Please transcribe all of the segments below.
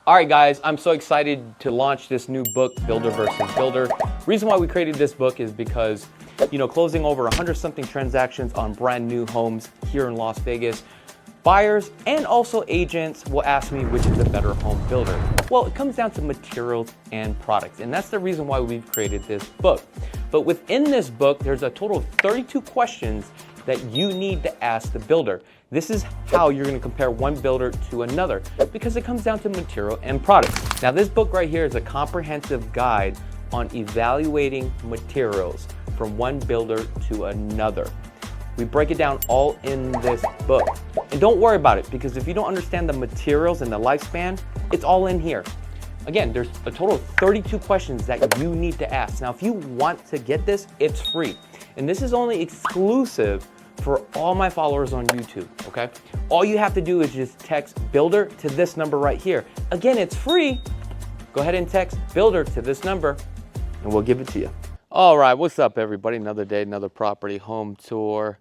All right, guys, I'm so excited to launch this new book, Builder versus Builder. Reason why we created this book is because, closing over 100-something transactions on brand new homes here in Las Vegas, buyers and also agents will ask me which is a better home builder. Well, it comes down to materials and products, and that's the reason why we've created this book. But within this book, there's a total of 32 questions that you need to ask the builder. This is how you're going to compare one builder to another, because it comes down to material and products. Now, this book right here is a comprehensive guide on evaluating materials from one builder to another. We break it down all in this book. And don't worry about it, because if you don't understand the materials and the lifespan, it's all in here. Again, there's a total of 32 questions that you need to ask. Now, if you want to get this, it's free. And this is only exclusive for all my followers on YouTube, okay? All you have to do is just text builder to this number right here. Again, it's free. Go ahead and text builder to this number and we'll give it to you. All right, what's up everybody? Another day, another property home tour.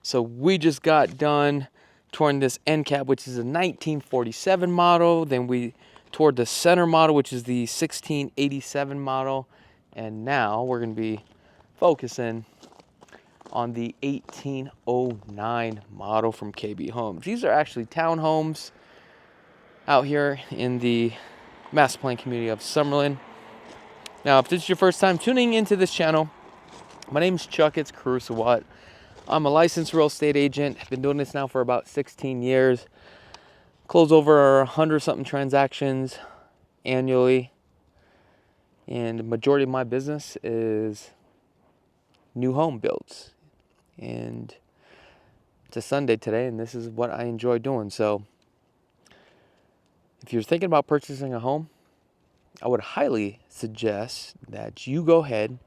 So we just got done touring this end cap, which is a 1947 model. Then we toured the center model, which is the 1687 model. And now we're gonna be focusing on the 1809 model from KB Homes. These are actually townhomes out here in the master plan community of Summerlin. Now, if this is your first time tuning into this channel, my name is Chakits Krulsawat. I'm a licensed real estate agent. I've been doing this now for about 16 years. Close over 100-something transactions annually. And the majority of my business is new home builds. And it's a Sunday today, and this is what I enjoy doing. So if you're thinking about purchasing a home, I would highly suggest that you go ahead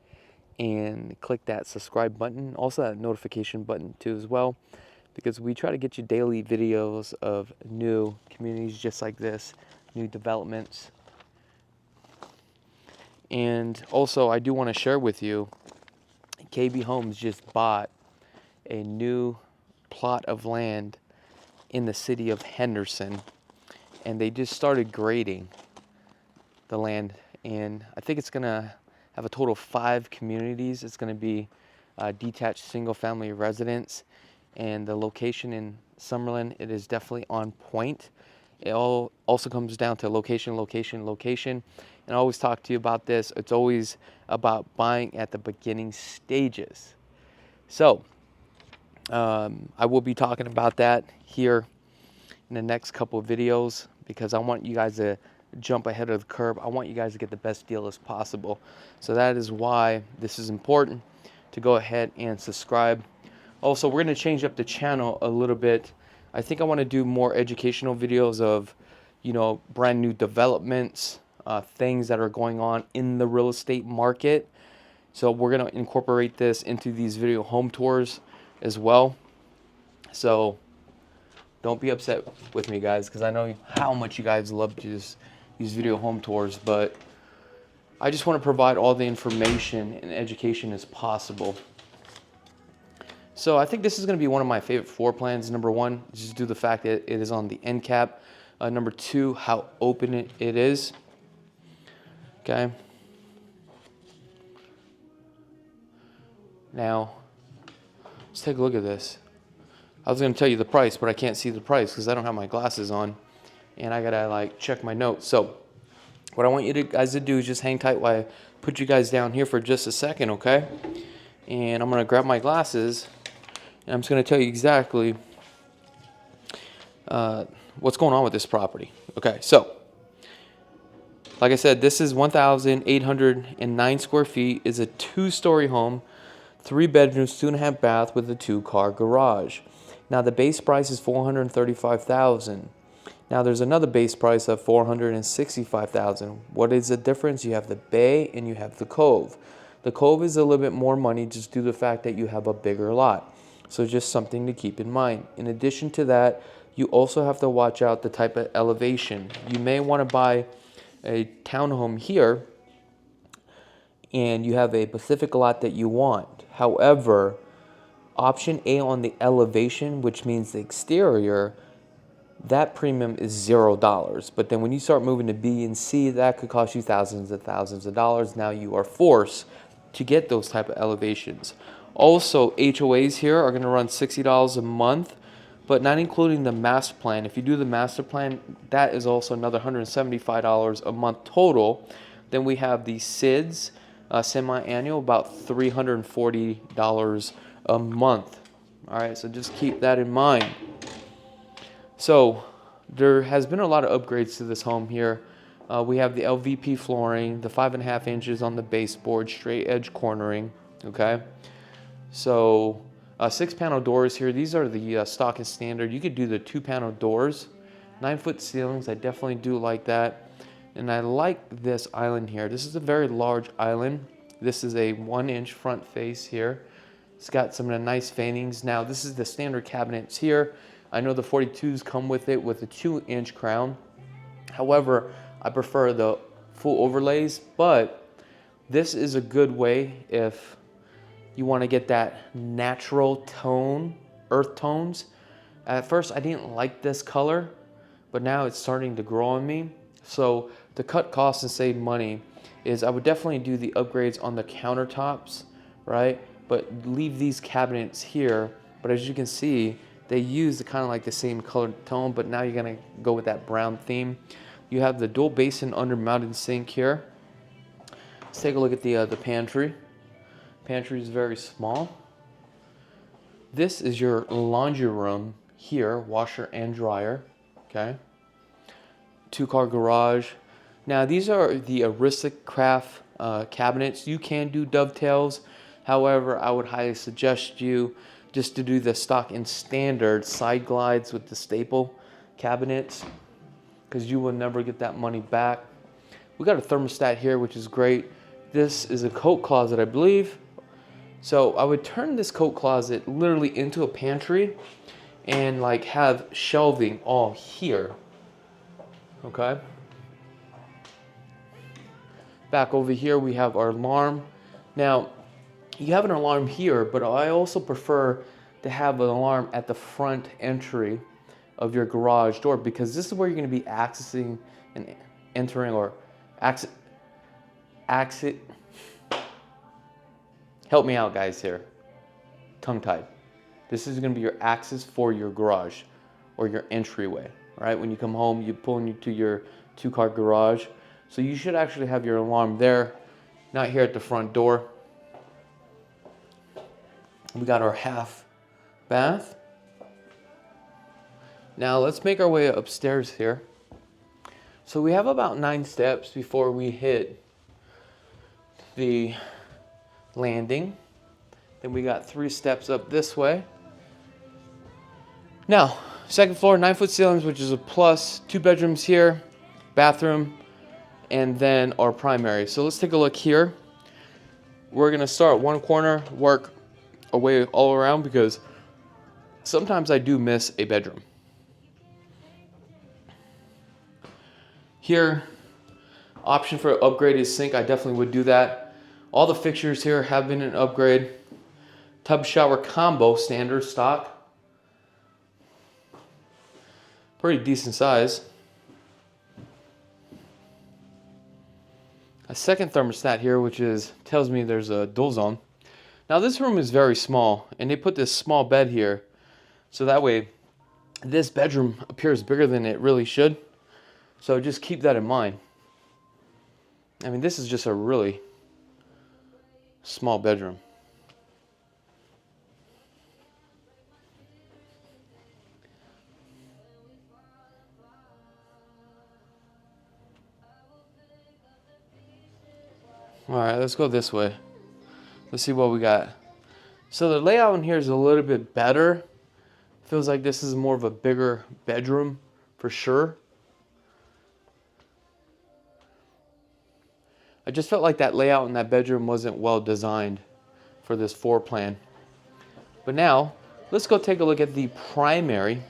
and click that subscribe button, also that notification button too as well, because we try to get you daily videos of new communities just like this, new developments. And also I do want to share with you, KB Homes just bought a new plot of land in the city of Henderson, and they just started grading the land, and I think it's gonna have a total of 5 communities. It's gonna be detached single-family residence, and the location in Summerlin, it is definitely on point. It all also comes down to location, location, location. And I always talk to you about this. It's always about buying at the beginning stages. So I will be talking about that here in the next couple of videos, because I want you guys to jump ahead of the curve. I want you guys to get the best deal as possible. So that is why this is important, to go ahead and subscribe. Also, we're going to change up the channel a little bit. I think I want to do more educational videos of, brand new developments, things that are going on in the real estate market. So we're going to incorporate this into these video home tours as well. So don't be upset with me, guys, because I know how much you guys love these video home tours, but I just want to provide all the information and education as possible. So I think this is going to be one of my favorite floor plans. Number one, just due to the fact that it is on the end cap. Number two, how open it is. Okay. Now, let's take a look at this. I was going to tell you the price, but I can't see the price because I don't have my glasses on, and I gotta check my notes. So what I want you guys to do is just hang tight while I put you guys down here for just a second, okay? And I'm gonna grab my glasses, and I'm just gonna tell you exactly what's going on with this property. Okay, so like I said, this is 1,809 square feet. Is a 2-story home, 3 bedrooms, 2.5 bath with a 2-car garage. Now the base price is $435,000. Now there's another base price of $465,000. What is the difference? You have the bay and you have the cove. The cove is a little bit more money just due to the fact that you have a bigger lot. So just something to keep in mind. In addition to that, you also have to watch out the type of elevation. You may want to buy a townhome here and you have a Pacific lot that you want. However, option A on the elevation, which means the exterior, that premium is $0. But then when you start moving to B and C, that could cost you thousands of dollars. Now you are forced to get those type of elevations. Also, HOAs here are going to run $60 a month, but not including the master plan. If you do the master plan, that is also another $175 a month total. Then we have the SIDS, semi-annual, about $340 a month. All right, so just keep that in mind. So there has been a lot of upgrades to this home here. We have the LVP flooring, the 5.5 inches on the baseboard, straight edge cornering, okay? So 6-panel doors here. These are the stock and standard. You could do the 2-panel doors. 9-foot ceilings, I definitely do like that. And I like this island here. This is a very large island. This is a 1-inch front face here. It's got some of the nice veinings. Now, this is the standard cabinets here. I know the 42s come with it with a 2-inch crown. However, I prefer the full overlays, but this is a good way if you want to get that natural tone, earth tones. At first, I didn't like this color, but now it's starting to grow on me. So to cut costs and save money is I would definitely do the upgrades on the countertops, right? But leave these cabinets here. But as you can see, they use the kind of like the same color tone, but now you're gonna go with that brown theme. You have the dual basin under mounted sink here. Let's take a look at the pantry. Pantry is very small. This is your laundry room here, washer and dryer, okay? 2-car garage. Now these are the Aristocraft cabinets. You can do dovetails. However, I would highly suggest you just to do the stock and standard side glides with the staple cabinets, because you will never get that money back. We got a thermostat here, which is great. This is a coat closet, I believe. So I would turn this coat closet literally into a pantry and like have shelving all here, okay? Back over here, we have our alarm. Now, you have an alarm here, but I also prefer to have an alarm at the front entry of your garage door, because this is where you're going to be accessing and entering, or exit. Help me out, guys, here. Tongue-tied. This is going to be your access for your garage or your entryway. All right, when you come home, you pull into your 2-car garage. So you should actually have your alarm there, not here at the front door. We got our half bath. Now let's make our way upstairs here. So we have about 9 steps before we hit the landing. Then we got 3 steps up this way. Now, second floor, 9-foot ceilings, which is a plus. 2 bedrooms here, bathroom, and then our primary. So let's take a look here. We're gonna start one corner, work our way all around, because sometimes I do miss a bedroom. Here, option for upgraded sink, I definitely would do that. All the fixtures here have been an upgrade. Tub shower combo, standard stock. Pretty decent size. A second thermostat here, which tells me there's a dual zone. Now this room is very small, and they put this small bed here, so that way this bedroom appears bigger than it really should. So just keep that in mind. I mean, this is just a really small bedroom. All right, let's go this way. Let's see what we got. So the layout in here is a little bit better. Feels like this is more of a bigger bedroom for sure. I just felt like that layout in that bedroom wasn't well designed for this floor plan. But now, let's go take a look at the primary.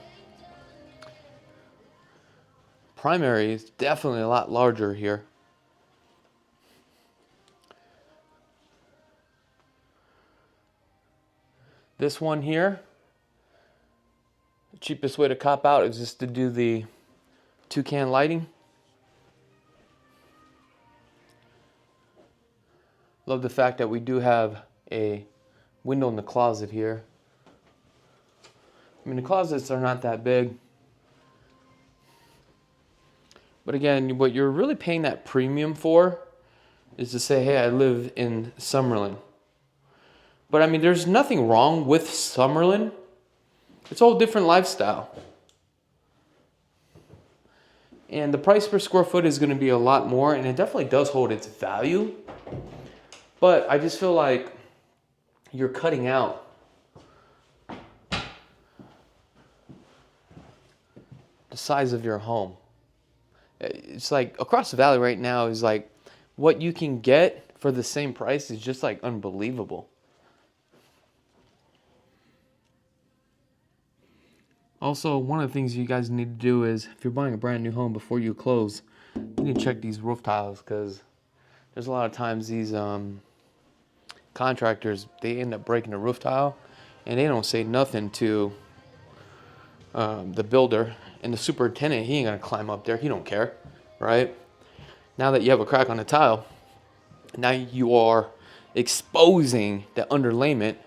Primary is definitely a lot larger here. This one here, cheapest way to cop out is just to do the toucan lighting. Love the fact that we do have a window in the closet here. I mean, the closets are not that big. But again, what you're really paying that premium for is to say, hey, I live in Summerlin. But I mean, there's nothing wrong with Summerlin. It's a whole different lifestyle. And the price per square foot is going to be a lot more, and it definitely does hold its value. But I just feel like you're cutting out the size of your home. It's like across the valley right now is like what you can get for the same price is just like unbelievable. Also, one of the things you guys need to do is if you're buying a brand new home before you close, you need to check these roof tiles, because there's a lot of times these contractors, they end up breaking the roof tile and they don't say nothing to the builder, and the superintendent, he ain't gonna climb up there, he don't care, right? Now that you have a crack on the tile, now you are exposing the underlayment.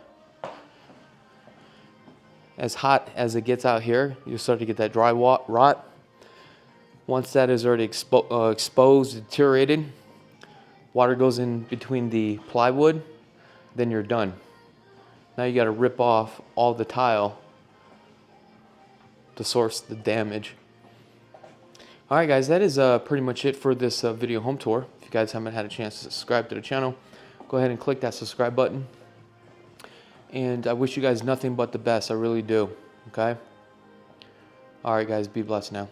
As hot as it gets out here, you start to get that dry rot. Once that is already exposed, deteriorated, water goes in between the plywood, then you're done. Now you got to rip off all the tile to source the damage. All right, guys, that is pretty much it for this video home tour. If you guys haven't had a chance to subscribe to the channel, go ahead and click that subscribe button. And I wish you guys nothing but the best. I really do. Okay? All right, guys, be blessed now.